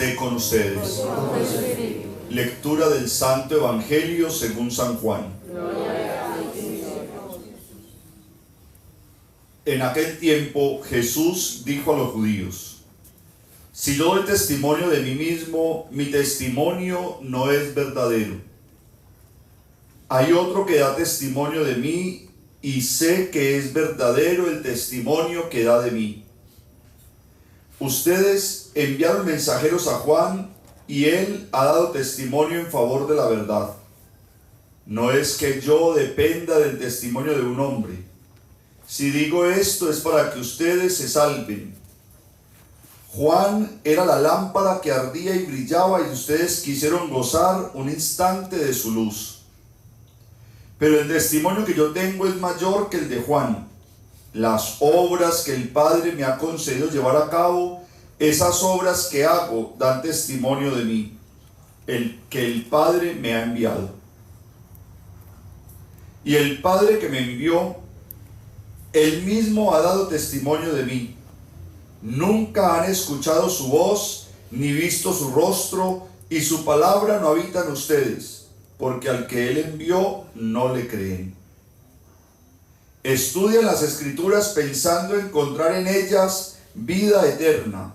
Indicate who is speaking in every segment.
Speaker 1: esté con ustedes. Lectura del Santo Evangelio según San Juan. En aquel tiempo Jesús dijo a los judíos: si yo doy testimonio de mí mismo, mi testimonio no es verdadero. Hay otro que da testimonio de mí, y sé que es verdadero el testimonio que da de mí. Ustedes enviaron mensajeros a Juan, y él ha dado testimonio en favor de la verdad. No es que yo dependa del testimonio de un hombre. Si digo esto es para que ustedes se salven. Juan era la lámpara que ardía y brillaba, y ustedes quisieron gozar un instante de su luz. Pero el testimonio que yo tengo es mayor que el de Juan. Las obras que el Padre me ha concedido llevar a cabo, esas obras que hago dan testimonio de mí, que el Padre me ha enviado. Y el Padre que me envió, él mismo ha dado testimonio de mí. Nunca han escuchado su voz, ni visto su rostro, y su palabra no habita en ustedes, porque al que él envió no le creen. Estudian las Escrituras pensando encontrar en ellas vida eterna,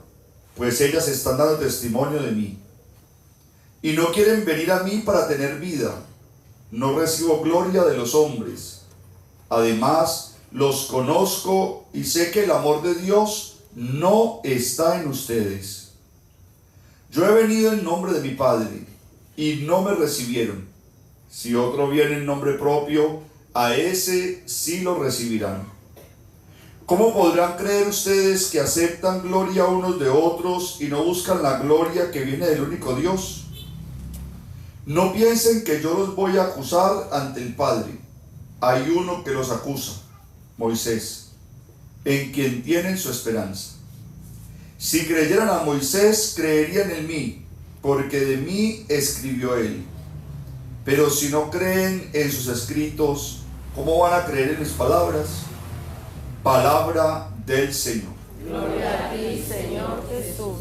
Speaker 1: pues ellas están dando testimonio de mí. Y no quieren venir a mí para tener vida. No recibo gloria de los hombres. Además, los conozco y sé que el amor de Dios no está en ustedes. Yo he venido en nombre de mi Padre, y no me recibieron. Si otro viene en nombre propio, a ese sí lo recibirán. ¿Cómo podrán creer ustedes que aceptan gloria unos de otros y no buscan la gloria que viene del único Dios? No piensen que yo los voy a acusar ante el Padre. Hay uno que los acusa, Moisés, en quien tienen su esperanza. Si creyeran a Moisés, creerían en mí, porque de mí escribió él. Pero si no creen en sus escritos, ¿cómo van a creer en mis palabras? Palabra del Señor.
Speaker 2: Gloria a ti, Señor Jesús.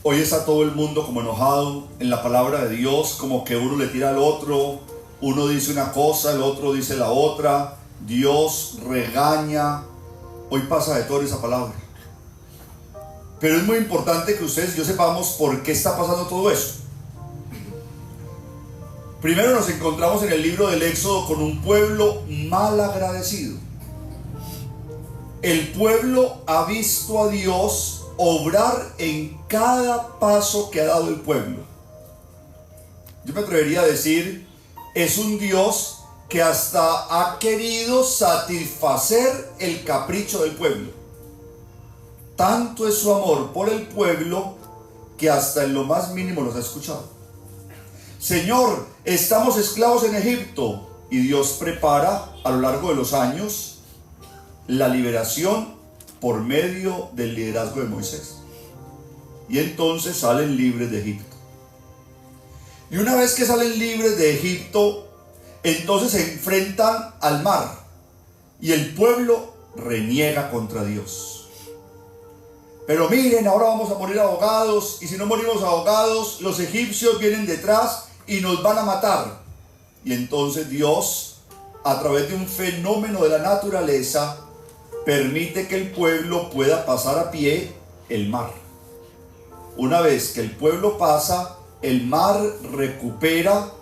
Speaker 1: Hoy está todo el mundo como enojado en la palabra de Dios, como que uno le tira al otro, uno dice una cosa, el otro dice la otra, Dios regaña. Hoy pasa de todo esa palabra. Pero es muy importante que ustedes y yo sepamos por qué está pasando todo eso. Primero nos encontramos en el libro del Éxodo con un pueblo mal agradecido. El pueblo ha visto a Dios obrar en cada paso que ha dado el pueblo. Yo me atrevería a decir, es un Dios que hasta ha querido satisfacer el capricho del pueblo. Tanto es su amor por el pueblo que hasta en lo más mínimo los ha escuchado. Señor, estamos esclavos en Egipto, y Dios prepara a lo largo de los años la liberación por medio del liderazgo de Moisés. Y entonces salen libres de Egipto. Y una vez que salen libres de Egipto, entonces se enfrentan al mar, y el pueblo reniega contra Dios. Pero miren, ahora vamos a morir ahogados, y si no morimos ahogados, los egipcios vienen detrás y nos van a matar. Y entonces Dios, a través de un fenómeno de la naturaleza, permite que el pueblo pueda pasar a pie el mar. Una vez que el pueblo pasa, el mar recupera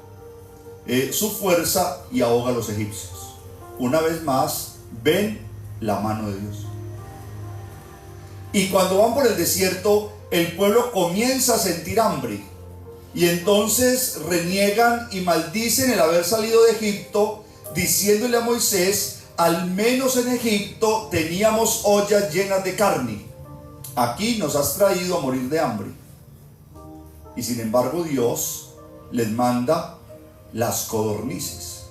Speaker 1: su fuerza y ahoga a los egipcios. Una vez más, ven la mano de Dios. Y cuando van por el desierto, el pueblo comienza a sentir hambre. Y entonces reniegan y maldicen el haber salido de Egipto, diciéndole a Moisés: al menos en Egipto teníamos ollas llenas de carne. Aquí nos has traído a morir de hambre. Y sin embargo Dios les manda las codornices.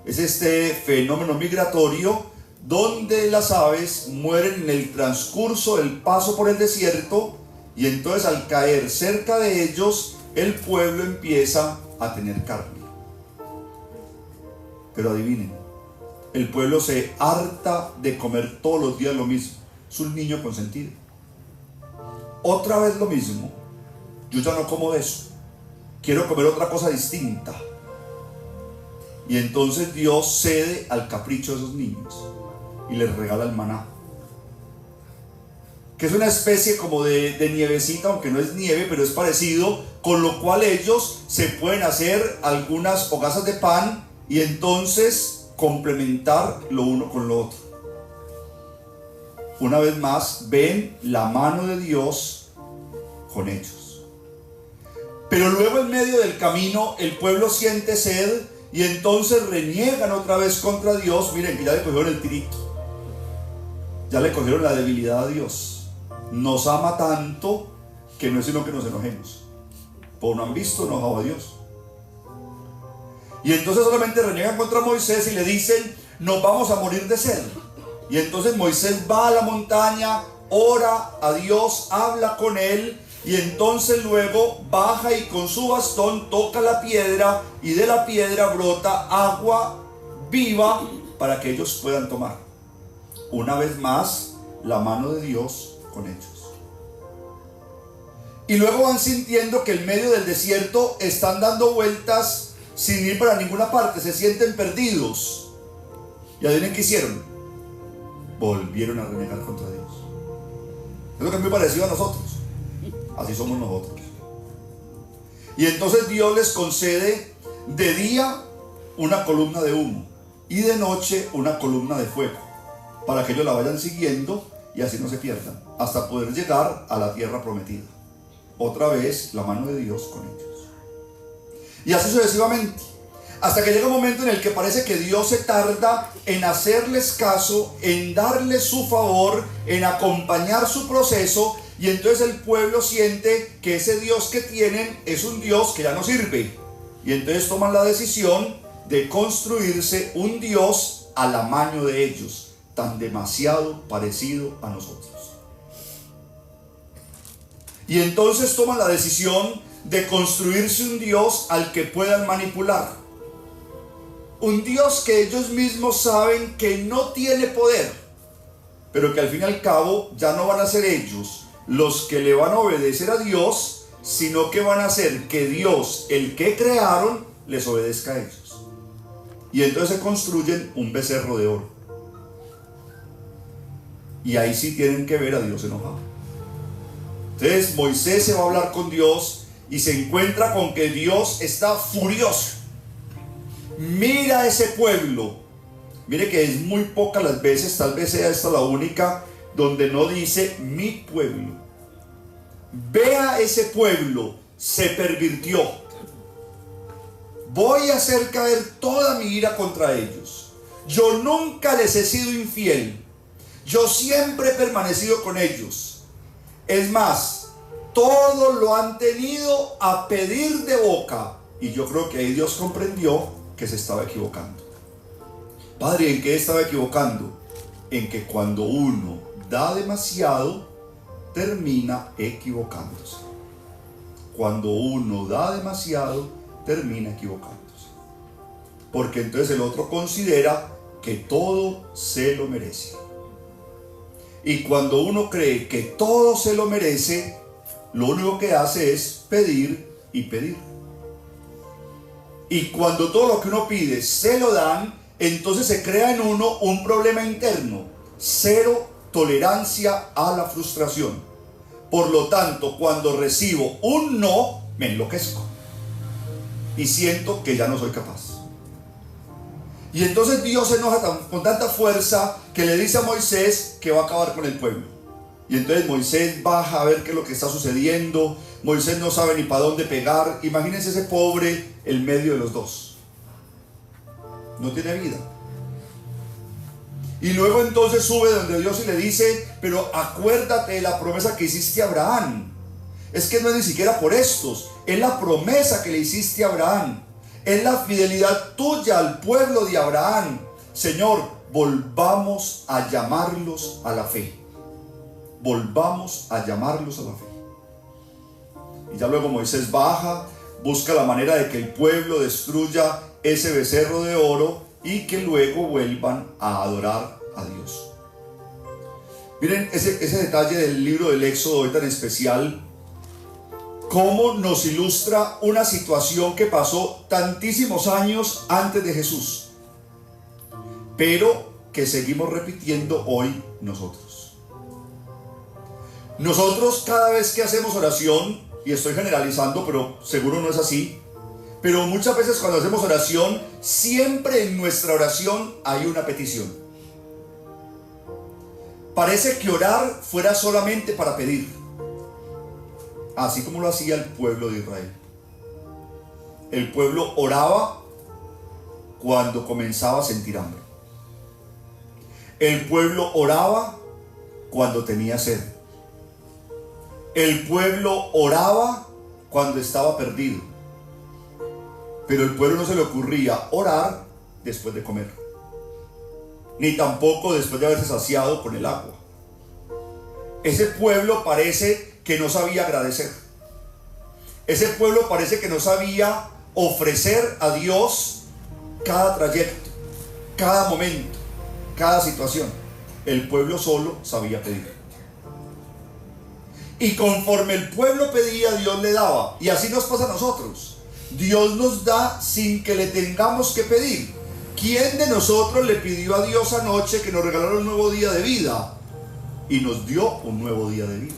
Speaker 1: Es este fenómeno migratorio donde las aves mueren en el transcurso del paso por el desierto, Y entonces al caer cerca de ellos, el pueblo empieza a tener carne. Pero adivinen, el pueblo se harta de comer todos los días lo mismo. Es un niño consentido. Otra vez lo mismo. Yo ya no como de eso. Quiero comer otra cosa distinta. Y entonces Dios cede al capricho de esos niños y les regala el maná, que es una especie como de nievecita, aunque no es nieve, pero es parecido, con lo cual ellos se pueden hacer algunas hogazas de pan y entonces complementar lo uno con lo otro. Una vez más, ven la mano de Dios con ellos. Pero luego en medio del camino el pueblo siente sed y entonces reniegan otra vez contra Dios. Miren que ya le cogieron el tirito, ya le cogieron la debilidad a Dios. Nos ama tanto que no es sino que nos enojemos. Por no han visto enojado a Dios. Y entonces solamente reniegan contra Moisés y le dicen: nos vamos a morir de sed. Y entonces Moisés va a la montaña, ora a Dios, habla con él, y entonces luego baja y con su bastón toca la piedra, y de la piedra brota agua viva para que ellos puedan tomar. Una vez más, la mano de Dios con ellos. Y luego van sintiendo que en medio del desierto están dando vueltas sin ir para ninguna parte, se sienten perdidos. ¿Y adivinen qué hicieron? Volvieron a renegar contra Dios. Es lo que es muy parecido a nosotros. Así somos nosotros. Y entonces Dios les concede de día una columna de humo y de noche una columna de fuego, para que ellos la vayan siguiendo y así no se pierdan, hasta poder llegar a la tierra prometida. Otra vez la mano de Dios con ellos. Y así sucesivamente, hasta que llega un momento en el que parece que Dios se tarda en hacerles caso, en darles su favor, en acompañar su proceso. Y entonces el pueblo siente que ese Dios que tienen es un Dios que ya no sirve. Y entonces toman la decisión de construirse un Dios al amaño de ellos, tan demasiado parecido a nosotros. Y entonces toman la decisión de construirse un Dios al que puedan manipular. Un Dios que ellos mismos saben que no tiene poder, pero que al fin y al cabo ya no van a ser ellos los que le van a obedecer a Dios, sino que van a hacer que Dios, el que crearon, les obedezca a ellos. Y entonces se construyen un becerro de oro. Y ahí sí tienen que ver a Dios enojado. Entonces Moisés se va a hablar con Dios y se encuentra con que Dios está furioso. Mira a ese pueblo. Mire que es muy pocas las veces, tal vez sea esta la única, donde no dice mi pueblo. Vea ese pueblo, se pervirtió. Voy a hacer caer toda mi ira contra ellos. Yo nunca les he sido infiel. Yo siempre he permanecido con ellos. Es más, todo lo han tenido a pedir de boca. Y yo creo que ahí Dios comprendió que se estaba equivocando. Padre, ¿en qué estaba equivocando? En que cuando uno da demasiado, termina equivocándose. Cuando uno da demasiado, termina equivocándose. Porque entonces el otro considera que todo se lo merece. Y cuando uno cree que todo se lo merece, lo único que hace es pedir y pedir. Y cuando todo lo que uno pide se lo dan, entonces se crea en uno un problema interno. Cero tolerancia a la frustración. Por lo tanto, cuando recibo un no, me enloquezco. Y siento que ya no soy capaz. Y entonces Dios se enoja con tanta fuerza que le dice a Moisés que va a acabar con el pueblo. Y entonces Moisés baja a ver qué es lo que está sucediendo. Moisés no sabe ni para dónde pegar. Imagínense ese pobre en medio de los dos. No tiene vida. Y luego entonces sube donde Dios y le dice: pero acuérdate de la promesa que hiciste a Abraham. Es que no es ni siquiera por estos, es la promesa que le hiciste a Abraham. Es la fidelidad tuya al pueblo de Abraham. Señor, volvamos a llamarlos a la fe. Volvamos a llamarlos a la fe. Y ya luego Moisés baja, busca la manera de que el pueblo destruya ese becerro de oro y que luego vuelvan a adorar a Dios. Miren ese detalle del libro del Éxodo hoy tan especial, cómo nos ilustra una situación que pasó tantísimos años antes de Jesús, pero que seguimos repitiendo hoy nosotros. Nosotros cada vez que hacemos oración, y estoy generalizando, pero seguro no es así, pero muchas veces cuando hacemos oración, siempre en nuestra oración hay una petición. Parece que orar fuera solamente para pedir, así como lo hacía el pueblo de Israel. El pueblo oraba cuando comenzaba a sentir hambre. El pueblo oraba cuando tenía sed. El pueblo oraba cuando estaba perdido. Pero el pueblo no se le ocurría orar después de comer, ni tampoco después de haberse saciado con el agua. Ese pueblo parece que no sabía agradecer. Ese pueblo parece que no sabía ofrecer a Dios cada trayecto, cada momento, cada situación. El pueblo solo sabía pedir. Y conforme el pueblo pedía, Dios le daba. Y así nos pasa a nosotros. Dios nos da sin que le tengamos que pedir. ¿Quién de nosotros le pidió a Dios anoche que nos regalara un nuevo día de vida? Y nos dio un nuevo día de vida.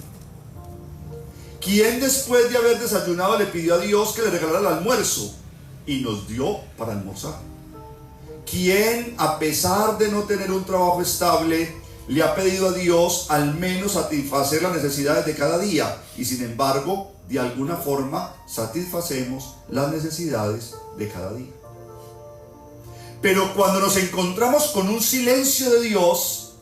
Speaker 1: ¿Quién después de haber desayunado le pidió a Dios que le regalara el almuerzo? Y nos dio para almorzar. ¿Quién, a pesar de no tener un trabajo estable, le ha pedido a Dios al menos satisfacer las necesidades de cada día? Y sin embargo, de alguna forma, satisfacemos las necesidades de cada día. Pero cuando nos encontramos con un silencio de Dios,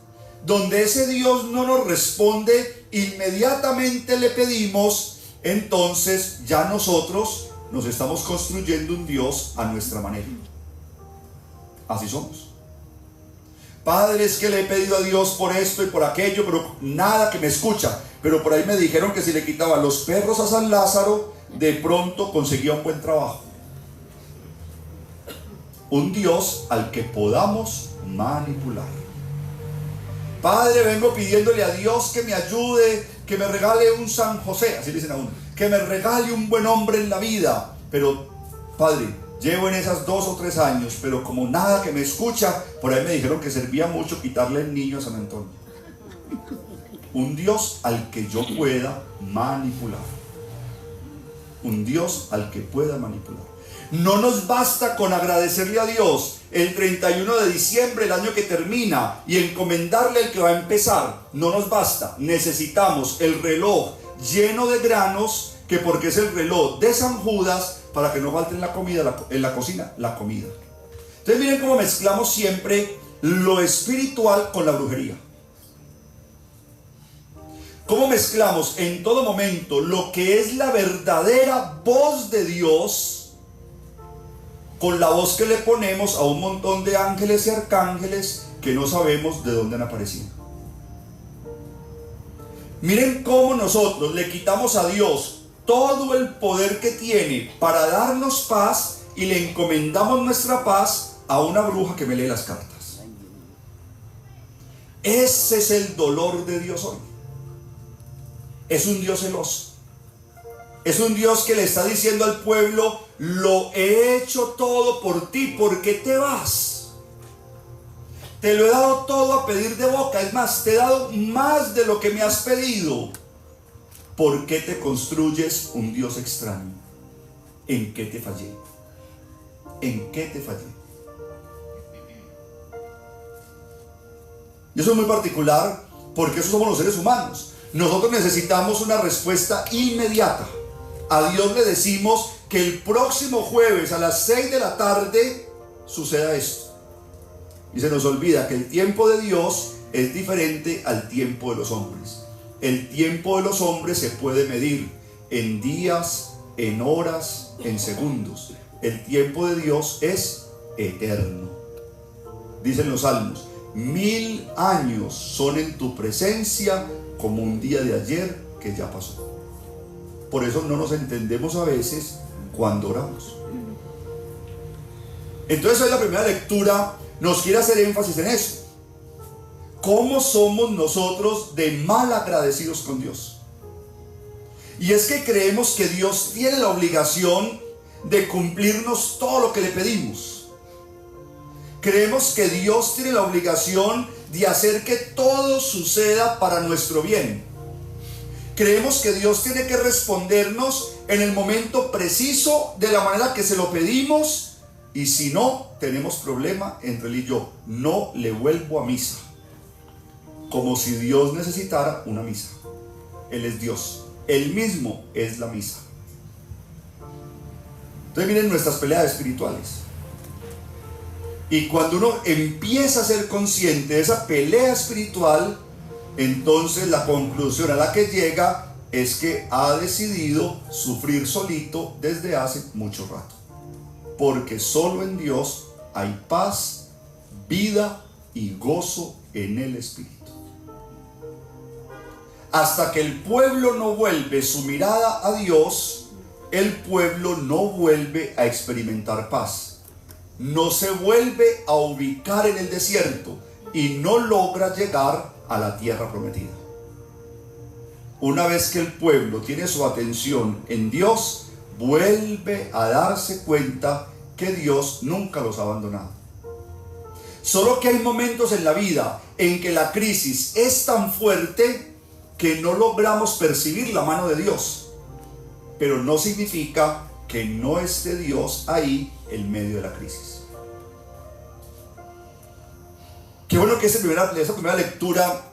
Speaker 1: donde ese Dios no nos responde, inmediatamente le pedimos, entonces ya nosotros nos estamos construyendo un Dios a nuestra manera. Así somos. Padre, es que le he pedido a Dios por esto y por aquello, pero nada que me escucha. Pero por ahí me dijeron que si le quitaba los perros a San Lázaro, de pronto conseguía un buen trabajo. Un Dios al que podamos manipular. Padre, vengo pidiéndole a Dios que me ayude, que me regale un San José, así dicen a uno, que me regale un buen hombre en la vida. Pero, Padre, llevo en esas 2 o 3 años, pero como nada que me escucha, por ahí me dijeron que servía mucho quitarle el niño a San Antonio. Un Dios al que yo pueda manipular. Un Dios al que pueda manipular. No nos basta con agradecerle a Dios el 31 de diciembre, el año que termina, y encomendarle el que va a empezar. No nos basta. Necesitamos el reloj lleno de granos, que porque es el reloj de San Judas, para que no falte en la comida, en la cocina, la comida. Entonces miren cómo mezclamos siempre lo espiritual con la brujería. Cómo mezclamos en todo momento lo que es la verdadera voz de Dios con la voz que le ponemos a un montón de ángeles y arcángeles que no sabemos de dónde han aparecido. Miren cómo nosotros le quitamos a Dios todo el poder que tiene para darnos paz y le encomendamos nuestra paz a una bruja que me lee las cartas. Ese es el dolor de Dios hoy. Es un Dios celoso. Es un Dios que le está diciendo al pueblo: lo he hecho todo por ti, ¿por qué te vas? Te lo he dado todo a pedir de boca, es más, te he dado más de lo que me has pedido. ¿Por qué te construyes un Dios extraño? ¿En qué te fallé? ¿En qué te fallé? Y eso es muy particular porque eso somos los seres humanos. Nosotros necesitamos una respuesta inmediata. A Dios le decimos que el próximo jueves a las 6 de la tarde suceda esto. Y se nos olvida que el tiempo de Dios es diferente al tiempo de los hombres. El tiempo de los hombres se puede medir en días, en horas, en segundos. El tiempo de Dios es eterno. Dicen los salmos: 1000 años son en tu presencia como un día de ayer que ya pasó. Por eso no nos entendemos a veces cuando oramos. Entonces hoy la primera lectura nos quiere hacer énfasis en eso. ¿Cómo somos nosotros de mal agradecidos con Dios? Y es que creemos que Dios tiene la obligación de cumplirnos todo lo que le pedimos. Creemos que Dios tiene la obligación de hacer que todo suceda para nuestro bien. Creemos que Dios tiene que respondernos en el momento preciso, de la manera que se lo pedimos, y si no, tenemos problema entre él y yo. No le vuelvo a misa. Como si Dios necesitara una misa. Él es Dios. Él mismo es la misa. Entonces miren nuestras peleas espirituales. Y cuando uno empieza a ser consciente de esa pelea espiritual, entonces la conclusión a la que llega es que ha decidido sufrir solito desde hace mucho rato. Porque solo en Dios hay paz, vida y gozo en el Espíritu. Hasta que el pueblo no vuelve su mirada a Dios, el pueblo no vuelve a experimentar paz. No se vuelve a ubicar en el desierto y no logra llegar a la tierra prometida. Una vez que el pueblo tiene su atención en Dios, vuelve a darse cuenta que Dios nunca los ha abandonado. Solo que hay momentos en la vida en que la crisis es tan fuerte que no logramos percibir la mano de Dios, pero no significa que no esté Dios ahí en medio de la crisis. Qué bueno que esa primera lectura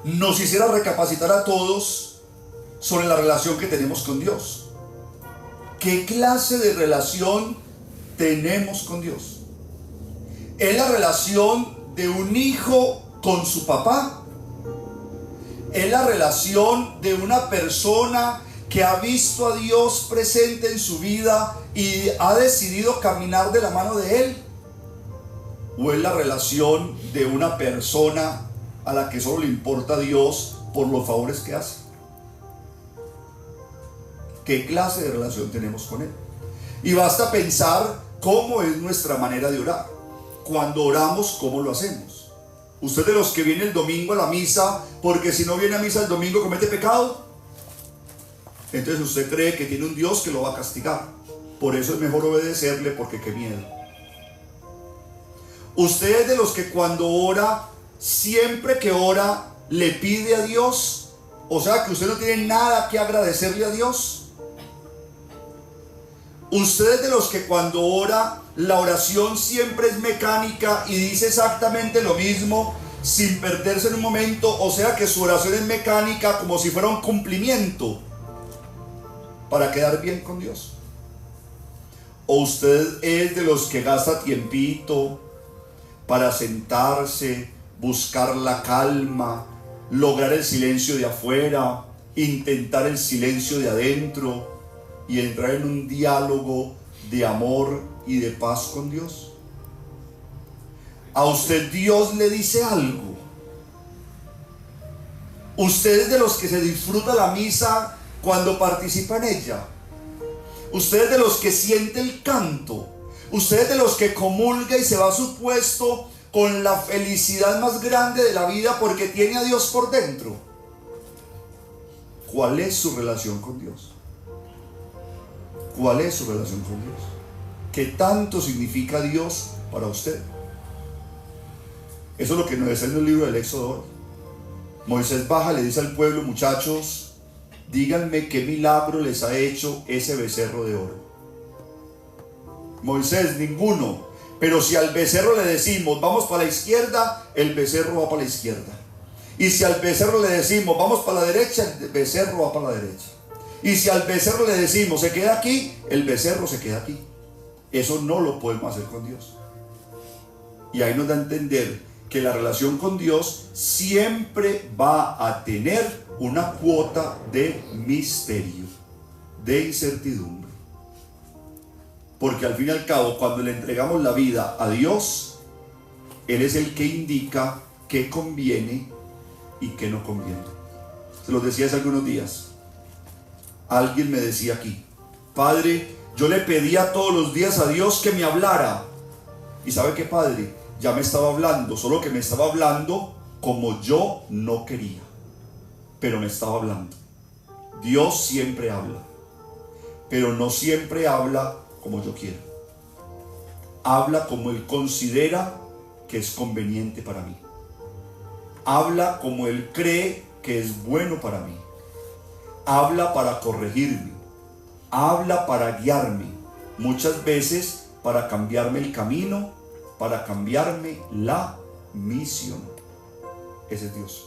Speaker 1: nos hiciera recapacitar a todos sobre la relación que tenemos con Dios. ¿Qué clase de relación tenemos con Dios? ¿Es la relación de un hijo con su papá? ¿Es la relación de una persona que ha visto a Dios presente en su vida y ha decidido caminar de la mano de Él? ¿O es la relación de una persona a la que solo le importa a Dios por los favores que hace? ¿Qué clase de relación tenemos con Él? Y basta pensar cómo es nuestra manera de orar. Cuando oramos, ¿cómo lo hacemos? ¿Usted de los que viene el domingo a la misa porque si no viene a misa el domingo comete pecado? Entonces usted cree que tiene un Dios que lo va a castigar. Por eso es mejor obedecerle, porque qué miedo. Usted es de los que cuando ora, siempre que ora, le pide a Dios. O sea que usted no tiene nada que agradecerle a Dios. Usted es de los que cuando ora, la oración siempre es mecánica y dice exactamente lo mismo sin perderse en un momento. O sea que su oración es mecánica, como si fuera un cumplimiento para quedar bien con Dios. O usted es de los que gasta tiempito para sentarse, buscar la calma, lograr el silencio de afuera, intentar el silencio de adentro y entrar en un diálogo de amor y de paz con Dios. A usted Dios le dice algo. Usted es de los que se disfruta la misa cuando participa en ella. Usted es de los que siente el canto. Usted es de los que comulga y se va a su puesto con la felicidad más grande de la vida porque tiene a Dios por dentro. ¿Cuál es su relación con Dios? ¿Cuál es su relación con Dios? ¿Qué tanto significa Dios para usted? Eso es lo que nos dice en el libro del Éxodo hoy. Moisés baja, le dice al pueblo: muchachos, díganme qué milagro les ha hecho ese becerro de oro. Moisés: ninguno. Pero si al becerro le decimos vamos para la izquierda, el becerro va para la izquierda. Y si al becerro le decimos vamos para la derecha, el becerro va para la derecha. Y si al becerro le decimos se queda aquí, el becerro se queda aquí. Eso no lo podemos hacer con Dios. Y ahí nos da a entender que la relación con Dios siempre va a tener una cuota de misterio, de incertidumbre. Porque al fin y al cabo, cuando le entregamos la vida a Dios, Él es el que indica qué conviene y qué no conviene. Se los decía hace algunos días. Alguien me decía aquí: padre, yo le pedía todos los días a Dios que me hablara. ¿Y sabe qué, padre? Ya me estaba hablando, solo que me estaba hablando como yo no quería, pero me estaba hablando. Dios siempre habla, pero no siempre habla como yo quiero. Habla como Él considera que es conveniente para mí. Habla como Él cree que es bueno para mí. Habla para corregirme. Habla para guiarme. Muchas veces para cambiarme el camino, para cambiarme la misión. Ese es Dios.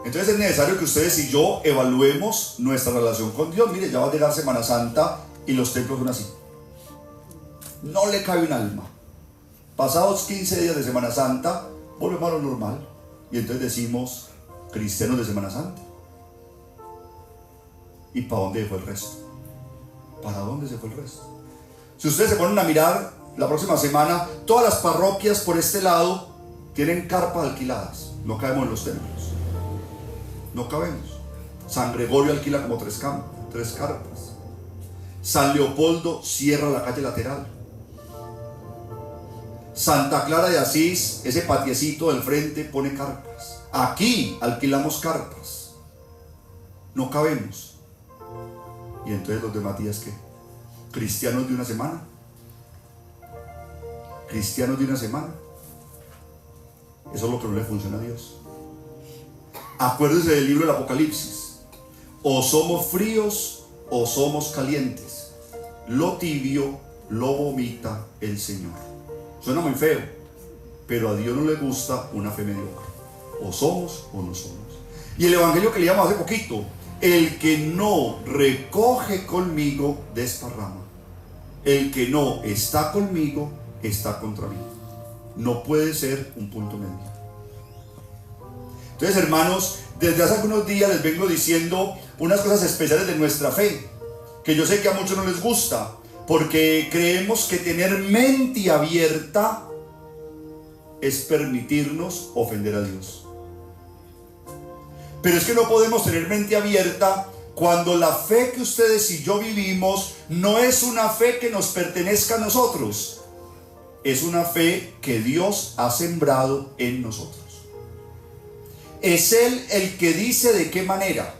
Speaker 1: Entonces es necesario que ustedes y yo evaluemos nuestra relación con Dios. Mire, ya va a llegar Semana Santa y los templos son así. No le cabe un alma. Pasados 15 días de Semana Santa, volvemos a lo normal. Y entonces decimos, cristianos de Semana Santa. ¿Y para dónde fue el resto? ¿Para dónde se fue el resto? Si ustedes se ponen a mirar la próxima semana, todas las parroquias por este lado tienen carpas alquiladas. No cabemos en los templos. No cabemos. San Gregorio alquila como tres carpas. San Leopoldo cierra la calle lateral. Santa Clara de Asís, ese patiecito del frente, pone carpas. Aquí alquilamos carpas. No cabemos. Y entonces los de Matías, ¿qué? ¿Cristianos de una semana? ¿Cristianos de una semana? Eso es lo que no le funciona a Dios. Acuérdense del libro del Apocalipsis. O somos fríos o somos calientes. Lo tibio lo vomita el Señor. Suena muy feo, pero a Dios no le gusta una fe mediocre. O somos o no somos. Y el evangelio que leíamos hace poquito: el que no recoge conmigo desparrama. El que no está conmigo está contra mí. No puede ser un punto medio. Entonces, hermanos, desde hace algunos días les vengo diciendo unas cosas especiales de nuestra fe, que yo sé que a muchos no les gusta, porque creemos que tener mente abierta es permitirnos ofender a Dios. Pero es que no podemos tener mente abierta cuando la fe que ustedes y yo vivimos no es una fe que nos pertenezca a nosotros. Es una fe que Dios ha sembrado en nosotros. Es Él el que dice de qué manera.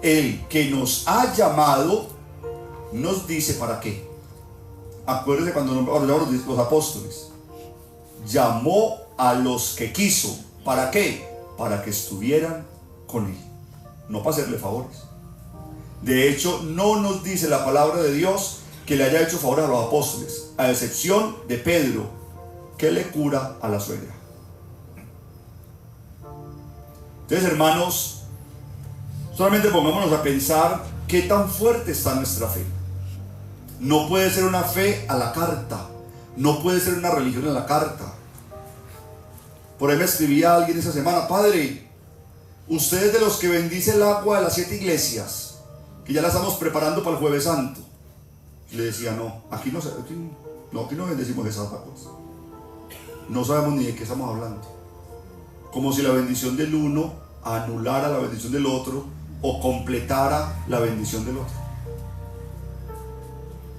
Speaker 1: El que nos ha llamado nos dice para qué. Acuérdense cuando hablamos de los apóstoles. Llamó a los que quiso. ¿Para qué? Para que estuvieran con Él. No para hacerle favores. De hecho, no nos dice la palabra de Dios que le haya hecho favores a los apóstoles, a excepción de Pedro, que le cura a la suegra. Entonces, hermanos, solamente pongámonos a pensar qué tan fuerte está nuestra fe. No puede ser una fe a la carta. No puede ser una religión a la carta. Por ahí me escribía alguien esa semana: padre, usted es de los que bendice el agua de las 7 iglesias, que ya la estamos preparando para el Jueves Santo. Y le decía: no, aquí no bendecimos esas aguas. No sabemos ni de qué estamos hablando. Como si la bendición del uno anulara la bendición del otro o completara la bendición del otro.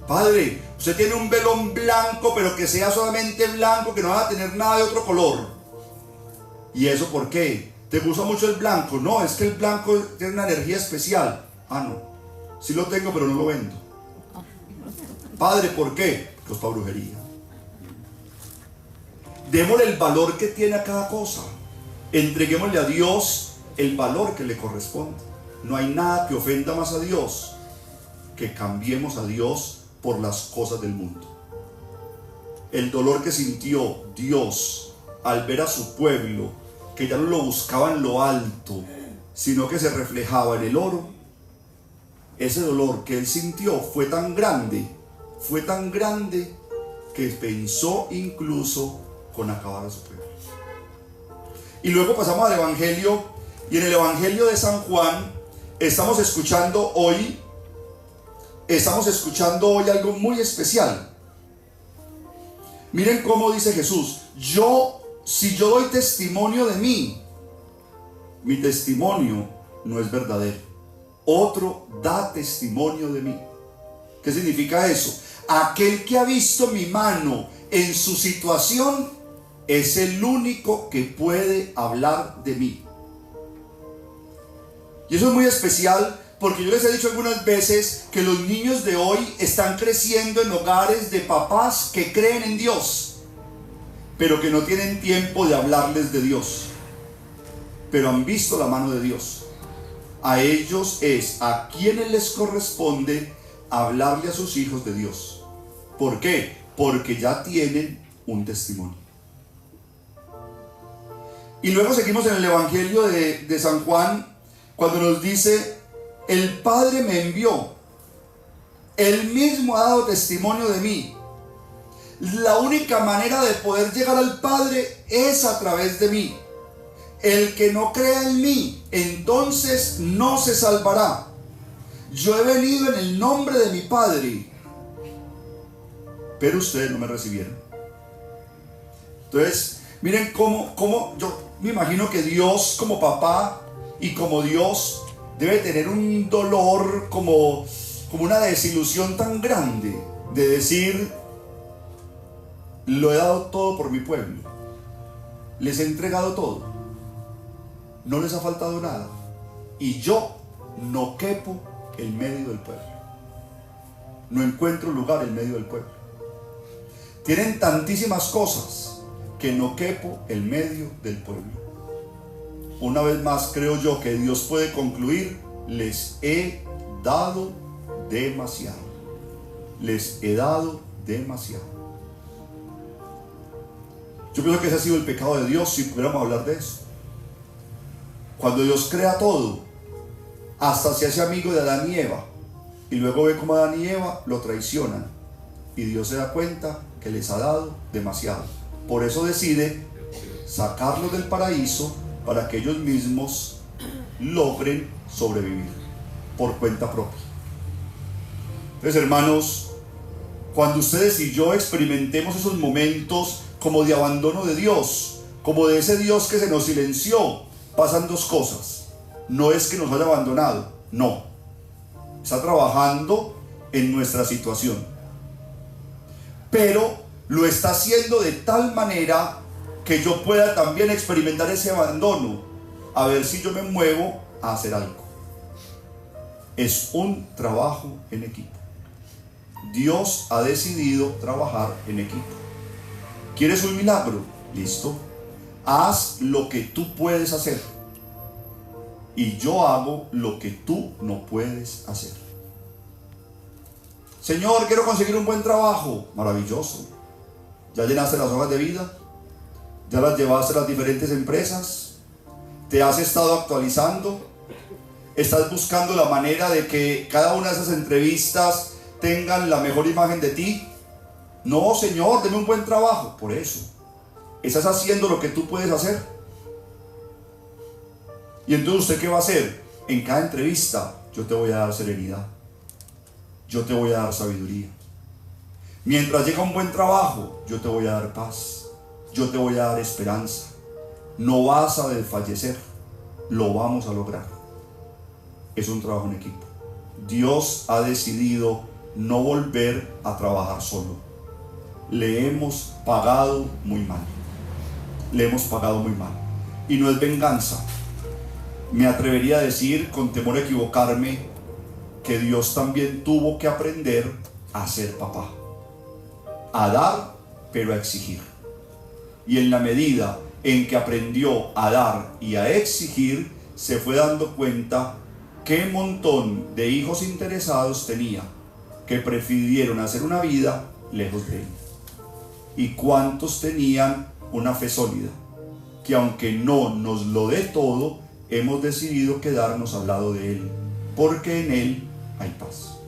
Speaker 1: Padre, usted tiene un velón blanco, pero que sea solamente blanco, que no va a tener nada de otro color. ¿Y eso por qué? ¿Te gusta mucho el blanco? No, es que el blanco tiene una energía especial. Ah, no, sí lo tengo, pero no lo vendo. Padre, ¿por qué? Pues para brujería. Démosle el valor que tiene a cada cosa. Entreguémosle a Dios el valor que le corresponde. No hay nada que ofenda más a Dios que cambiemos a Dios por las cosas del mundo. El dolor que sintió Dios al ver a su pueblo, que ya no lo buscaba en lo alto, sino que se reflejaba en el oro. Ese dolor que él sintió fue tan grande que pensó incluso con acabar a su pueblo. Y luego pasamos al Evangelio, y en el Evangelio de San Juan estamos escuchando hoy algo muy especial. Miren cómo dice Jesús: si yo doy testimonio de mí, mi testimonio no es verdadero. Otro da testimonio de mí. ¿Qué significa eso? Aquel que ha visto mi mano en su situación es el único que puede hablar de mí. Y eso es muy especial porque yo les he dicho algunas veces que los niños de hoy están creciendo en hogares de papás que creen en Dios, pero que no tienen tiempo de hablarles de Dios, pero han visto la mano de Dios. A ellos es a quienes les corresponde hablarle a sus hijos de Dios. ¿Por qué? Porque ya tienen un testimonio. Y luego seguimos en el Evangelio de San Juan, cuando nos dice: el Padre me envió, Él mismo ha dado testimonio de mí. La única manera de poder llegar al Padre es a través de mí. El que no crea en mí, entonces no se salvará. Yo he venido en el nombre de mi Padre, pero ustedes no me recibieron. Entonces, miren cómo yo me imagino que Dios, como papá y como Dios, debe tener un dolor, como una desilusión tan grande de decir: lo he dado todo por mi pueblo, les he entregado todo, no les ha faltado nada, y yo no quepo en medio del pueblo, no encuentro lugar en medio del pueblo. Tienen tantísimas cosas que no quepo en medio del pueblo. Una vez más creo yo que Dios puede concluir: les he dado demasiado, les he dado demasiado. Yo pienso que ese ha sido el pecado de Dios, si pudiéramos hablar de eso. Cuando Dios crea todo, hasta se hace amigo de Adán y Eva, y luego ve cómo Adán y Eva lo traicionan, y Dios se da cuenta que les ha dado demasiado. Por eso decide sacarlos del paraíso para que ellos mismos logren sobrevivir por cuenta propia. Entonces, hermanos, cuando ustedes y yo experimentemos esos momentos como de abandono de Dios, como de ese Dios que se nos silenció, pasan dos cosas. No es que nos haya abandonado, no. Está trabajando en nuestra situación, pero lo está haciendo de tal manera que yo pueda también experimentar ese abandono, a ver si yo me muevo a hacer algo. Es un trabajo en equipo. Dios ha decidido trabajar en equipo. ¿Quieres un milagro? Listo. Haz lo que tú puedes hacer, y yo hago lo que tú no puedes hacer. Señor, quiero conseguir un buen trabajo. Maravilloso. ¿Ya llenaste las hojas de vida? ¿Ya las llevaste a las diferentes empresas? ¿Te has estado actualizando? ¿Estás buscando la manera de que cada una de esas entrevistas tengan la mejor imagen de ti? No, Señor, deme un buen trabajo. Por eso, ¿estás haciendo lo que tú puedes hacer? Y entonces, ¿usted qué va a hacer? En cada entrevista, yo te voy a dar serenidad, yo te voy a dar sabiduría. Mientras llega un buen trabajo, yo te voy a dar paz, yo te voy a dar esperanza. No vas a desfallecer, lo vamos a lograr. Es un trabajo en equipo. Dios ha decidido no volver a trabajar solo. Le hemos pagado muy mal. Le hemos pagado muy mal. Y no es venganza. Me atrevería a decir, con temor a equivocarme, que Dios también tuvo que aprender a ser papá. A dar, pero a exigir. Y en la medida en que aprendió a dar y a exigir, se fue dando cuenta qué montón de hijos interesados tenía, que prefirieron hacer una vida lejos de él. Y cuántos tenían una fe sólida, que aunque no nos lo dé todo, hemos decidido quedarnos al lado de él, porque en él hay paz.